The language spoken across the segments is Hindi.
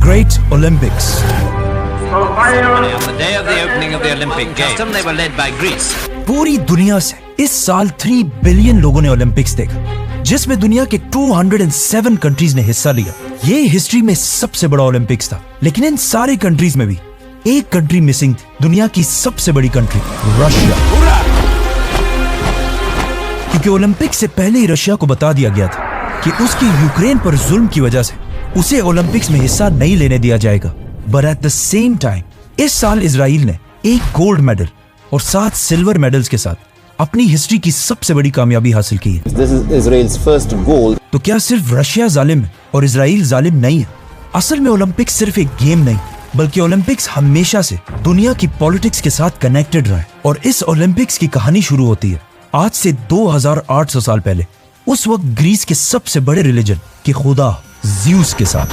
Great Olympics. On the day of the opening of the Olympic Games, they were led by Greece. पूरी दुनिया से इस साल 3 बिलियन लोगों ने ओलंपिक्स देखा, जिसमें दुनिया के 207 कंट्रीज ने हिस्सा लिया। ये हिस्ट्री में सबसे बड़ा ओलंपिक्स था, लेकिन इन सारे कंट्रीज में भी एक कंट्री मिसिंग थी, दुनिया की सबसे बड़ी कंट्री रशिया। क्योंकि ओलंपिक्स से पहले ही रशिया को बता दिया गया था कि उसकी यूक्रेन पर जुल्म की वजह से उसे ओलंपिक्स में हिस्सा नहीं लेने दिया जाएगा। But at the same time इस साल इजराइल ने एक गोल्ड मेडल और 7 सिल्वर मेडल्स के साथ अपनी हिस्ट्री की सबसे बड़ी कामयाबी हासिल की है। This is Israel's first gold. तो क्या सिर्फ रशिया जालिम है और इजराइल जालिम नहीं है? असल में ओलंपिक्स सिर्फ एक गेम नहीं, बल्कि ओलंपिक्स हमेशा से दुनिया की पॉलिटिक्स के साथ कनेक्टेड रहा है। और इस ओलंपिक्स की कहानी शुरू होती है आज से 2800 साल पहले, उस वक्त ग्रीस के सबसे बड़े रिलीजन के खुदा ज़्यूस के साथ।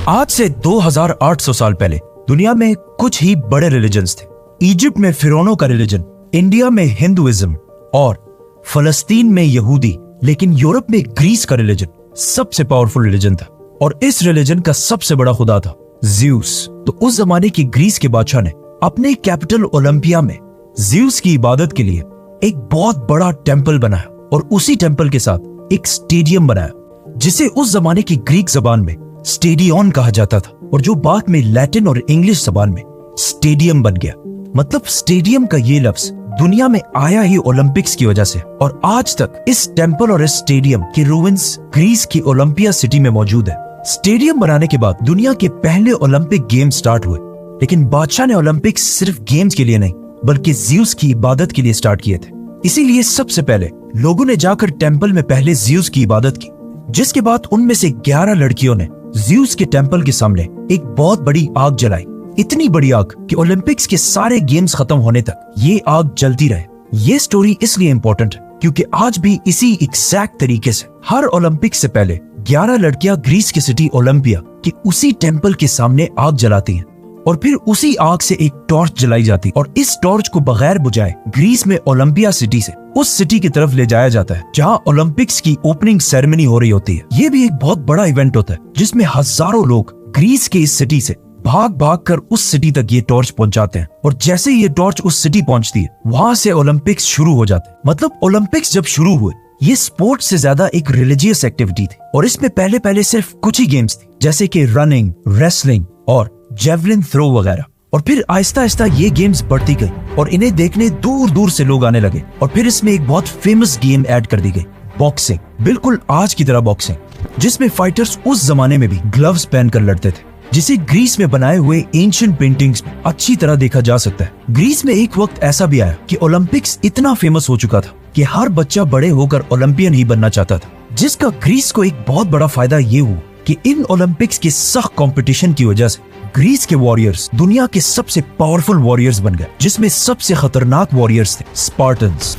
आज से 2800 साल पहले दुनिया में कुछ ही बड़े रिलीजन्स थे। इजिप्ट में फिरौनों का रिलीजन, इंडिया में हिंदुइज्म और फलस्तीन में यहूदी, लेकिन यूरोप में ग्रीस का रिलीजन सबसे पावरफुल रिलीजन था और इस रिलीजन का सबसे बड़ा खुदा था ज़्यूस। तो उस जमाने की ग्रीस के बादशाह ने अपने कैपिटल ओलंपिया में ज़्यूस की इबादत के लिए एक बहुत बड़ा टेंपल बनाया और उसी टेंपल के साथ एक स्टेडियम बनाया, जिसे उस जमाने की ग्रीक जबान में स्टेडियन कहा जाता था और जो बाद में लैटिन और इंग्लिश जबान में स्टेडियम बन गया। मतलब स्टेडियम का ये लफ्ज दुनिया में आया ही ओलंपिक्स की वजह से, और आज तक इस टेंपल और इस स्टेडियम के रूइंस ग्रीस की ओलंपिया सिटी में मौजूद है। स्टेडियम बनाने के बाद दुनिया के पहले ओलंपिक गेम स्टार्ट हुए, लेकिन बादशाह ने ओलंपिक्स सिर्फ गेम्स के लिए नहीं बल्कि ज़्यूस की इबादत के लिए स्टार्ट किए थे। इसीलिए सबसे पहले लोगों ने जाकर टेंपल में पहले ज़्यूस की इबादत की, जिसके बाद उनमें से 11 लड़कियों ने ज़्यूस के टेंपल के सामने एक बहुत बड़ी आग जलाई। इतनी बड़ी आग कि ओलंपिक्स के सारे गेम्स खत्म होने तक ये आग जलती रहे। ये स्टोरी इसलिए इंपॉर्टेंट है क्योंकि आज भी इसी एग्जैक्ट तरीके से हर ओलंपिक्स से पहले 11 लड़कियां ग्रीस की सिटी ओलंपिया के उसी टेंपल के सामने आग जलाती हैं और फिर उसी आग से एक टॉर्च जलाई जाती और इस टॉर्च को बगैर बुझाए ग्रीस में ओलंपिया सिटी से उस सिटी की तरफ ले जाया जाता है जहां ओलंपिक्स की ओपनिंग सेरेमनी हो रही होती है। ये भी एक बहुत बड़ा इवेंट होता है जिसमें हजारों लोग ग्रीस के इस सिटी से भाग भाग कर उस सिटी तक ये टॉर्च पहुंचाते हैं और जैसे ही ये टॉर्च उस सिटी पहुंचती है वहां से ओलंपिक्स शुरू हो जाते हैं। मतलब ओलंपिक्स जब शुरू हुए ये स्पोर्ट से ज्यादा एक रिलीजियस एक्टिविटी थी और इसमें पहले सिर्फ कुछ ही गेम्स थी, जैसे कि रनिंग, रेसलिंग और जेवलिन थ्रो वगैरह। और फिर आहिस्ता आहिस्ता ये गेम्स बढ़ती गई और इन्हें देखने दूर दूर से लोग आने लगे और फिर इसमें एक बहुत फेमस गेम ऐड कर दी गई, बॉक्सिंग। बिल्कुल आज की तरह बॉक्सिंग, जिसमें फाइटर्स उस जमाने में भी ग्लव्स पहनकर लड़ते थे, जिसे ग्रीस में बनाए हुए एंशिएंट पेंटिंग्स में अच्छी तरह देखा जा सकता है। ग्रीस में एक वक्त ऐसा भी आया कि ओलंपिक्स इतना फेमस हो चुका था कि हर बच्चा बड़े होकर ओलंपियन ही बनना चाहता था, जिसका ग्रीस को एक बहुत बड़ा फायदा ये हुआ कि इन ओलंपिक्स के सख्त कंपटीशन की वजह से ग्रीस के वॉरियर्स दुनिया के सबसे पावरफुल वॉरियर्स बन गए, जिसमें सबसे खतरनाक वॉरियर्स थे स्पार्टन्स।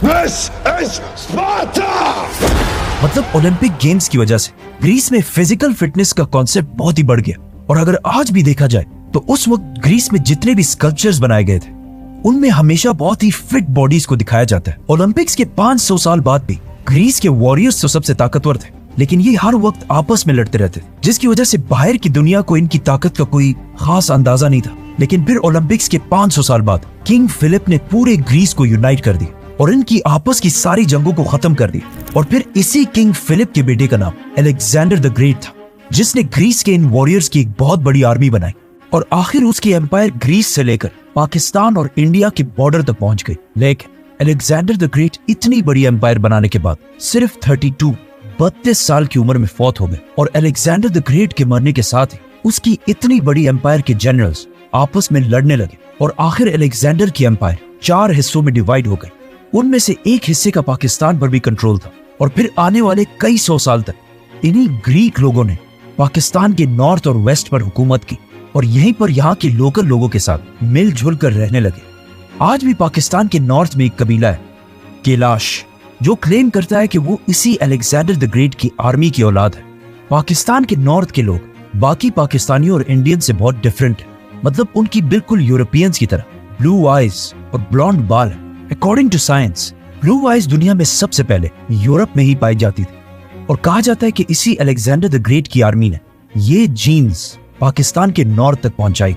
मतलब ओलंपिक गेम्स की वजह से ग्रीस में फिजिकल फिटनेस का कॉन्सेप्ट बहुत ही बढ़ गया और अगर आज भी देखा जाए तो उस वक्त ग्रीस में जितने भी स्कल्पचर्स बनाए गए थे उनमें हमेशा बहुत ही फिट बॉडीज को दिखाया जाता है। ओलंपिक्स के 500 साल बाद भी ग्रीस के वॉरियर्स तो सबसे ताकतवर थे, लेकिन ये हर वक्त आपस में लड़ते रहते थे, जिसकी वजह से बाहर की दुनिया को इनकी ताकत का कोई खास अंदाजा नहीं था। लेकिन फिर ओलंपिक्स के 500 साल बाद किंग फिलिप ने पूरे ग्रीस को यूनाइट कर दिया और इनकी आपस की सारी जंगों को खत्म कर दिया। और फिर इसी किंग फिलिप के बेटे का नाम अलेक्जेंडर द ग्रेट था, जिसने ग्रीस के इन वॉरियर्स की एक बहुत बड़ी आर्मी बनाई और आखिर उसकी एम्पायर ग्रीस से लेकर पाकिस्तान और इंडिया के बॉर्डर तक पहुंच गई। लेकिन अलेक्जेंडर द ग्रेट इतनी बड़ी एम्पायर बनाने के बाद सिर्फ 32 साल की उम्र में फौत हो गए और अलेक्जेंडर द ग्रेट के मरने के साथ ही उसकी इतनी बड़ी एम्पायर के जनरल्स आपस में लड़ने लगे और आखिर अलेक्जेंडर की एम्पायर 4 हिस्सों में डिवाइड हो गई। उनमें से एक हिस्से का पाकिस्तान पर भी कंट्रोल था और फिर आने वाले कई 100 साल तक इन्हीं ग्रीक लोगों ने पाकिस्तान के नॉर्थ और वेस्ट पर हुकूमत की और यहीं पर यहाँ के लोकल लोगों के साथ मिलजुल कर रहने लगे। आज भी पाकिस्तान के नॉर्थ में एक कबीला है कैलाश, जो क्लेम करता है कि वो इसी अलेक्जेंडर द ग्रेट की आर्मी की औलाद है। पाकिस्तान के नॉर्थ के लोग बाकी पाकिस्तानियों और इंडियन से बहुत डिफरेंट है, मतलब उनकी बिल्कुल यूरोपियंस की तरह ब्लू आइज और ब्लॉन्ड बाल है। According to science blue eyes दुनिया में सबसे पहले यूरोप में ही पाई जाती थी और कहा जाता है कि इसी अलेक्जेंडर द ग्रेट की आर्मी ने ये जीन्स पाकिस्तान के नॉर्थ तक पहुंचाई,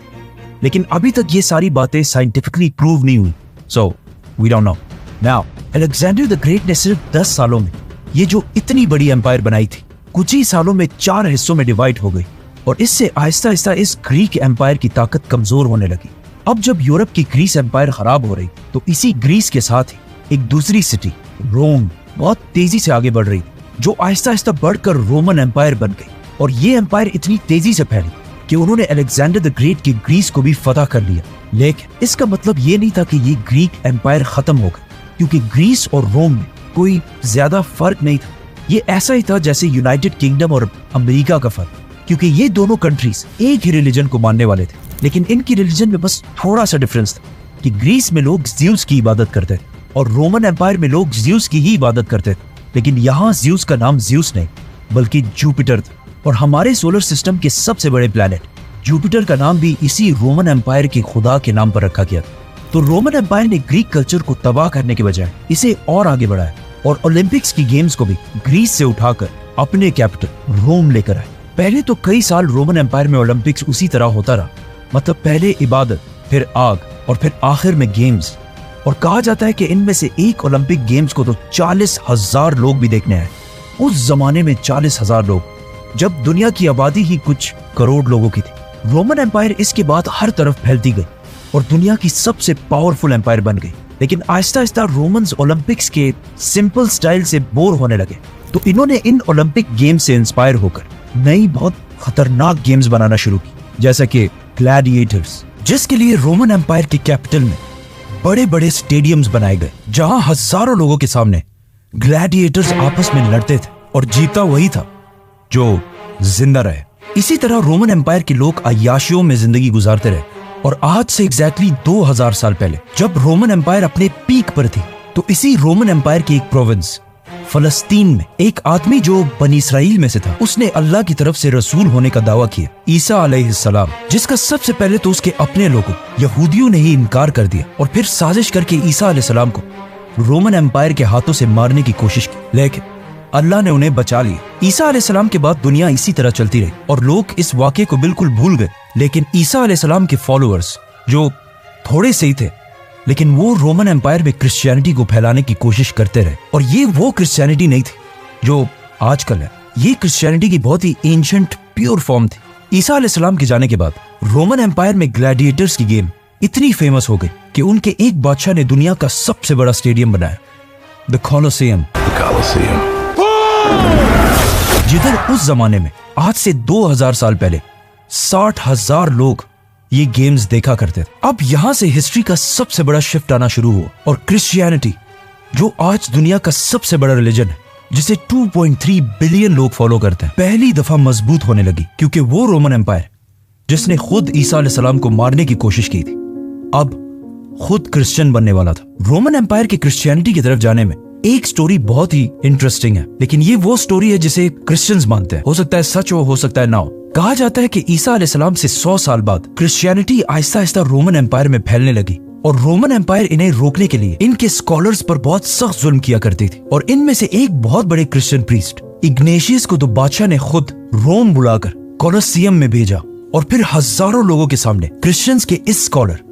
लेकिन अभी तक ये सारी बातें साइंटिफिकली प्रूव नहीं हुई। So we don't know. Now Alexander the Great ने सिर्फ 10 सालों में ये जो इतनी बड़ी एम्पायर बनाई थी, कुछ ही सालों में 4 हिस्सों में डिवाइड हो गई, और इससे आहिस्ता आहिस्ता इस ग्रीक एम्पायर की ताकत कमजोर होने लगी। अब जब यूरोप की ग्रीस एम्पायर खराब हो रही, तो इसी ग्रीस के साथ ही एक दूसरी सिटी रोम बहुत तेजी से आगे बढ़ रही, जो आहिस्ता आहिस्ता बढ़कर रोमन एम्पायर बन गई। और ये एम्पायर इतनी तेजी से फैली कि उन्होंने अलेक्जेंडर द ग्रेट की ग्रीस को भी फतह कर लिया। लेकिन इसका मतलब ये नहीं था कि ये ग्रीक एम्पायर खत्म हो गई, क्योंकि ग्रीस और रोम में कोई ज्यादा फर्क नहीं था। ये ऐसा ही था जैसे यूनाइटेड किंगडम और अमेरिका का फर्क, क्योंकि ये दोनों कंट्रीज एक ही रिलीजन को मानने वाले थे, लेकिन इनकी रिलीजन में बस थोड़ा सा डिफरेंस था कि ग्रीस में लोग ज्यूस की इबादत करते थे और रोमन एम्पायर में लोग ज्यूस की ही इबादत करते थे। लेकिन यहाँ ज्यूस का नाम ज्यूस नहीं बल्कि जुपिटर था, और हमारे सोलर सिस्टम के सबसे बड़े प्लैनेट जुपिटर का नाम भी इसी रोमन एम्पायर के खुदा के नाम पर रखा गया था। तो रोमन एम्पायर ने ग्रीक कल्चर को तबाह करने के बजाय इसे और आगे बढ़ाया और ओलंपिक्स की गेम्स को भी ग्रीस से उठाकर अपने कैपिटल रोम लेकर आए। पहले तो कई साल रोमन एम्पायर में ओलंपिक्स उसी तरह होता रहा, मतलब पहले इबादत, फिर आग और फिर आखिर में गेम्स। और कहा जाता है कि इनमें से एक ओलंपिक गेम्स को तो 40,000 लोग भी देखने आए। उस जमाने में 40,000 लोग, जब दुनिया की आबादी ही कुछ करोड़ लोगों की थी। रोमन एम्पायर इसके बाद हर तरफ फैलती गई और दुनिया की सबसे पावरफुल एम्पायर बन गई। लेकिन आहिस्ता आहिस्ता रोमन्स ओलंपिक्स के सिंपल स्टाइल से बोर होने लगे, तो इन्होंने इन ओलंपिक गेम्स से इंस्पायर होकर नई बहुत खतरनाक गेम्स बनाना शुरू की, जैसा कि ग्लैडिएटर्स, जिसके लिए रोमन एम्पायर के कैपिटल में बड़े बड़े स्टेडियम्स बनाए गए, जहां हजारों लोगों के सामने ग्लैडिएटर्स आपस में लड़ते थे और जीता वही था जो जिंदा रहे। इसी तरह रोमन एम्पायर के लोग अय्याशियों में जिंदगी गुजारते रहे, और आज से एग्जैक्टली 2000 साल पहले जब रोमन एम्पायर अपने पीक पर थी, तो इसी रोमन एम्पायर की एक प्रोविंस फलस्तीन में एक आदमी जो बनी इसराइल में से था, उसने अल्लाह की तरफ से रसूल होने का दावा किया, ईसा अलैहिस्सलाम, जिसका सबसे पहले तो उसके अपने लोगों यहूदियों ने ही इनकार कर दिया और फिर साजिश करके ईसा अलैहिस्सलाम को रोमन एम्पायर के हाथों से मारने की कोशिश की, लेकिन अल्लाह ने उन्हें बचा लिया। ईसा अलैहिस्सलाम के बाद दुनिया इसी तरह चलती रही और लोग इस वाक़े को बिल्कुल भूल गए। लेकिन ईसा अलैहिस्सलाम के फॉलोअर्स, जो थोड़े से ही थे, लेकिन वो रोमन एम्पायर में क्रिश्चियनिटी को फैलाने की कोशिश करते रहे। और ये वो क्रिश्चियनिटी नहीं थी जो आजकल है, ये क्रिश्चियनिटी की बहुत ही एंशिएंट प्योर फॉर्म थी। ईसा अलैहिस्सलाम के जाने के बाद रोमन एम्पायर में ग्लैडिएटर्स की गेम इतनी फेमस हो गई कि उनके एक बादशाह ने दुनिया का सबसे बड़ा स्टेडियम बनाया, द कोलोसियम, जिधर उस जमाने में आज से 2000 साल पहले 60,000 लोग ये गेम्स देखा करते थे। अब यहां से हिस्ट्री का सबसे बड़ा शिफ्ट आना शुरू हुआ और क्रिश्चियनिटी, जो आज दुनिया का सबसे बड़ा रिलीजन है, जिसे 2.3 बिलियन लोग फॉलो करते हैं, पहली दफा मजबूत होने लगी, क्योंकि वो रोमन एम्पायर जिसने खुद ईसा अलैहिस्सलाम को मारने की कोशिश की थी, अब खुद क्रिश्चियन बनने वाला था। रोमन एम्पायर के क्रिश्चियनिटी की तरफ जाने में एक स्टोरी बहुत ही इंटरेस्टिंग है, लेकिन ये वो स्टोरी है जिसे क्रिश्चियंस मानते हैं। हो सकता है सच हो सकता है ना हो। कहा जाता है कि ईसा अलैहिस्सलाम से 100 साल बाद Christianity Aahista Aahista Roman empire में फैलने लगी, और रोमन एम्पायर इन्हें रोकने के लिए इनके स्कॉलर्स पर बहुत सख्त जुल्म किया करती थी। और इनमें से एक बहुत बड़े क्रिश्चियन प्रीस्ट इग्नेशियस को तो बादशाह ने खुद रोम बुलाकर कोलोसियम में भेजा, और फिर हजारों लोगों के सामने क्रिश्चियंस के इस स्कॉलर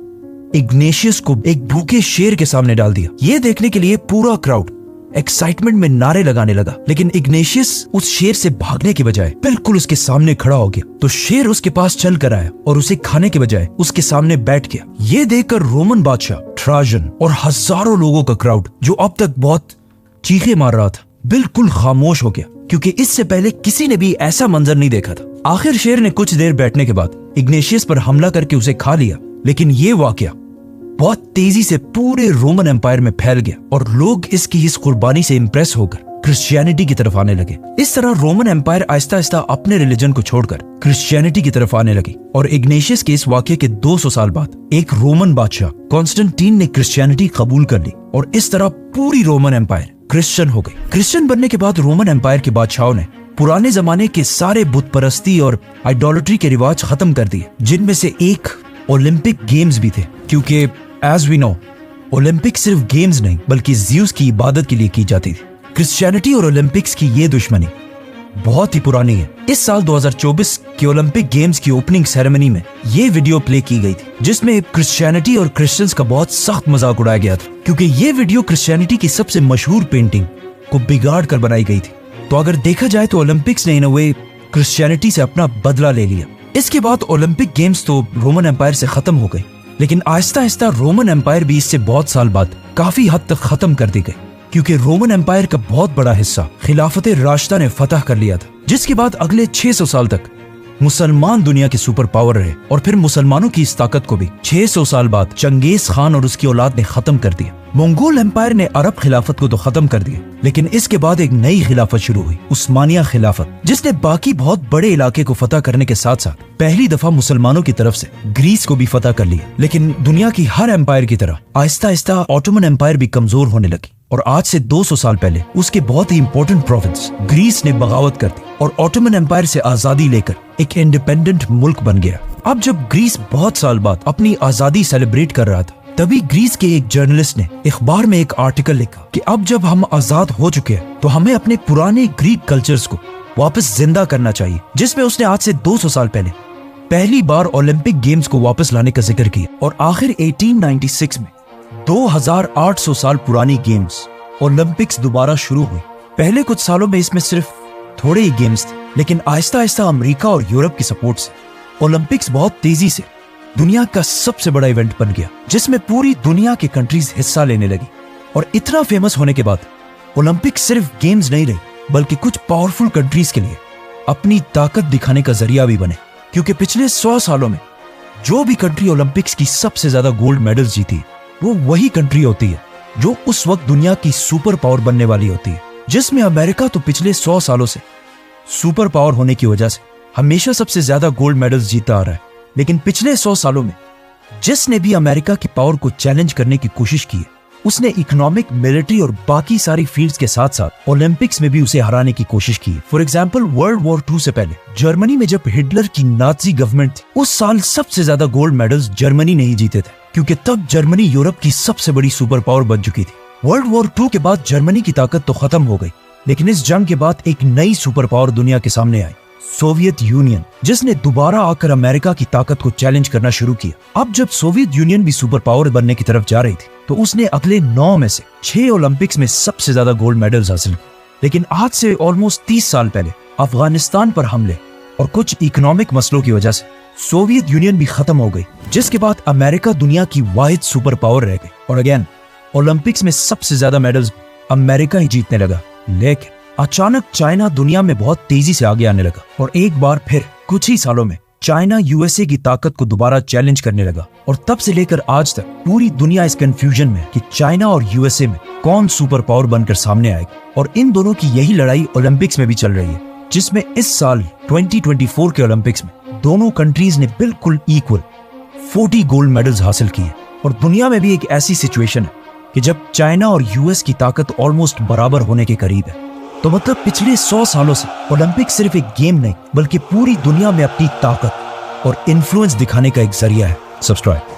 इग्नेशियस को एक भूखे शेर के सामने डाल दिया। ये देखने के लिए पूरा क्राउड एक्साइटमेंट में नारे लगाने लगा, लेकिन इग्नेशियस उस शेर से भागने के बजाय बिल्कुल उसके सामने खड़ा हो गया। तो शेर उसके पास चल कर आया और उसे खाने के बजाय उसके सामने बैठ गया। ये देखकर रोमन बादशाह ट्राजन और हजारों लोगों का क्राउड, जो अब तक बहुत चीखे मार रहा था, बिल्कुल खामोश हो गया, क्योंकि इससे पहले किसी ने भी ऐसा मंजर नहीं देखा था। आखिर शेर ने कुछ देर बैठने के बाद इग्नेशियस पर हमला करके उसे खा लिया, लेकिन ये वाकया बहुत तेजी से पूरे रोमन एम्पायर में फैल गया और लोग इसकी इस कुर्बानी से इंप्रेस होकर क्रिश्चियनिटी की तरफ आने लगे। इस तरह रोमन एम्पायर आहिस्ता आहिस्ता अपने रिलीजन को छोड़कर क्रिश्चियनिटी की तरफ आने लगी, और इग्नेशियस के इस वाकये के 200 साल बाद एक रोमन बादशाह कॉन्स्टेंटीन ने क्रिश्चियनिटी कबूल कर ली, और इस तरह पूरी रोमन एम्पायर क्रिश्चियन हो गई। क्रिश्चियन बनने के बाद रोमन एम्पायर के बादशाहों ने पुराने जमाने के सारे बुत परस्ती और आइडोलट्री के रिवाज खत्म कर दिए, जिनमें से एक ओलंपिक गेम्स भी थे, क्योंकि एज वी नो ओलंपिक सिर्फ गेम्स नहीं बल्कि ज़्यूस की इबादत के लिए की जाती थी। क्रिश्चियनिटी और ओलंपिक्स की ये दुश्मनी बहुत ही पुरानी है, इस साल 2024 के ओलंपिक गेम्स की ओपनिंग सेरेमनी में ये वीडियो प्ले की गई थी, जिसमें क्रिश्चियनिटी और क्रिश्चियंस का बहुत सख्त मजाक उड़ाया गया था, क्योंकि ये वीडियो क्रिश्चियनिटी की सबसे मशहूर पेंटिंग को बिगाड़ कर बनाई गई थी। तो अगर देखा जाए तो ओलंपिक्स ने इन अ वे क्रिश्चियनिटी से अपना बदला ले लिया। इसके बाद ओलंपिक गेम्स तो रोमन एम्पायर से खत्म हो गए, लेकिन आहिस्ता आहिस्ता रोमन एम्पायर भी इससे बहुत साल बाद काफी हद तक खत्म कर दी गई, क्योंकि रोमन एम्पायर का बहुत बड़ा हिस्सा खिलाफत राशिदा ने फतह कर लिया था, जिसके बाद अगले 600 साल तक मुसलमान दुनिया के सुपर पावर रहे। और फिर मुसलमानों की इस ताकत को भी 600 साल बाद चंगेज खान और उसकी औलाद ने खत्म कर दिया। मंगोल एम्पायर ने अरब खिलाफत को तो खत्म कर दिया, लेकिन इसके बाद एक नई खिलाफत शुरू हुई, उस्मानिया खिलाफत, जिसने बाकी बहुत बड़े इलाके को फतह करने के साथ साथ पहली दफा मुसलमानों की तरफ से ग्रीस को भी फतह कर लिया। लेकिन दुनिया की हर एम्पायर की तरह आहिस्ता आहिस्ता ऑटोमन एम्पायर भी कमजोर होने लगी, और आज से 200 साल पहले उसके बहुत ही इंपॉर्टेंट प्रोविंस ग्रीस ने बगावत कर दी और ऑटोमन एम्पायर से आजादी लेकर एक इंडिपेंडेंट मुल्क बन गया। अब जब ग्रीस बहुत साल बाद अपनी आजादी सेलिब्रेट कर रहा था, तभी ग्रीस के एक जर्नलिस्ट ने अखबार में एक आर्टिकल लिखा कि अब जब हम आजाद हो चुके हैं तो हमें अपने पुराने ग्रीक कल्चर्स को वापस जिंदा करना चाहिए, जिसमें उसने आज से 200 साल पहले पहली बार ओलंपिक गेम्स को वापस लाने का जिक्र किया। और आखिर 1896 में 2800 साल पुरानी गेम्स ओलंपिक्स दोबारा शुरू हुई। पहले कुछ सालों में इसमें सिर्फ थोड़े ही गेम्स थे, लेकिन आहिस्ता आहिस्ता अमेरिका और यूरोप की सपोर्ट से ओलंपिक्स बहुत तेजी से दुनिया का सबसे बड़ा इवेंट बन गया, जिसमें पूरी दुनिया के कंट्रीज हिस्सा लेने लगी। और इतना फेमस होने के बाद ओलंपिक सिर्फ गेम्स नहीं रही, बल्कि कुछ पावरफुल कंट्रीज के लिए अपनी ताकत दिखाने का जरिया भी बने, क्योंकि पिछले 100 सालों में जो भी कंट्री ओलंपिक्स की सबसे ज्यादा गोल्ड मेडल्स जीती वो वही कंट्री होती है जो उस वक्त दुनिया की सुपर पावर बनने वाली होती है। जिसमें अमेरिका तो पिछले 100 सालों से सुपर पावर होने की वजह से हमेशा सबसे ज्यादा गोल्ड मेडल्स जीता आ रहा है, लेकिन पिछले 100 सालों में जिसने भी अमेरिका की पावर को चैलेंज करने की कोशिश की है, उसने इकोनॉमिक, मिलिट्री और बाकी सारी फील्ड्स के साथ साथ ओलंपिक्स में भी उसे हराने की कोशिश की है। फॉर एग्जांपल, वर्ल्ड वॉर 2 से पहले जर्मनी में जब हिटलर की नाजी गवर्नमेंट थी, उस साल सबसे ज्यादा गोल्ड मेडल्स जर्मनी ने ही जीते थे, क्योंकि तब जर्मनी यूरोप की सबसे बड़ी सुपर पावर बन चुकी थी। वर्ल्ड वॉर 2 के बाद जर्मनी की ताकत तो खत्म हो गई, लेकिन इस जंग के बाद एक नई सुपर पावर दुनिया के सामने आई, सोवियत यूनियन, जिसने दोबारा आकर अमेरिका की ताकत को चैलेंज करना शुरू किया। अब जब सोवियत यूनियन भी सुपर पावर बनने की तरफ जा रही थी, तो उसने अगले 9 में से 6 ओलंपिक्स में सबसे ज्यादा गोल्ड मेडल्स हासिल किए। लेकिन आज से ऑलमोस्ट 30 साल पहले अफगानिस्तान पर हमले और कुछ इकोनॉमिक मसलों की वजह से सोवियत यूनियन भी खत्म हो गई, जिसके बाद अमेरिका दुनिया की वाहिद सुपर पावर रह गई। और अगेन ओलंपिक्स में सबसे ज्यादा मेडल्स अमेरिका ही जीतने लगा। लेकिन अचानक चाइना दुनिया में बहुत तेजी से आगे आने लगा, और एक बार फिर कुछ ही सालों में चाइना यूएसए की ताकत को दोबारा चैलेंज करने लगा। और तब से लेकर आज तक पूरी दुनिया इस कंफ्यूजन में कि चाइना और यूएसए में कौन सुपर पावर बनकर सामने आएगा। और इन दोनों की यही लड़ाई ओलंपिक्स में भी चल रही है, जिसमें इस साल 2024 के ओलंपिक्स में दोनों कंट्रीज ने बिल्कुल इक्वल 40 गोल्ड मेडल्स हासिल किए। और दुनिया में भी एक ऐसी सिचुएशन है कि जब चाइना और यूएस की ताकत ऑलमोस्ट बराबर होने के करीब है। तो मतलब पिछले 100 सालों से ओलंपिक सिर्फ एक गेम नहीं, बल्कि पूरी दुनिया में अपनी ताकत और इन्फ्लुएंस दिखाने का एक जरिया है। सब्सक्राइब।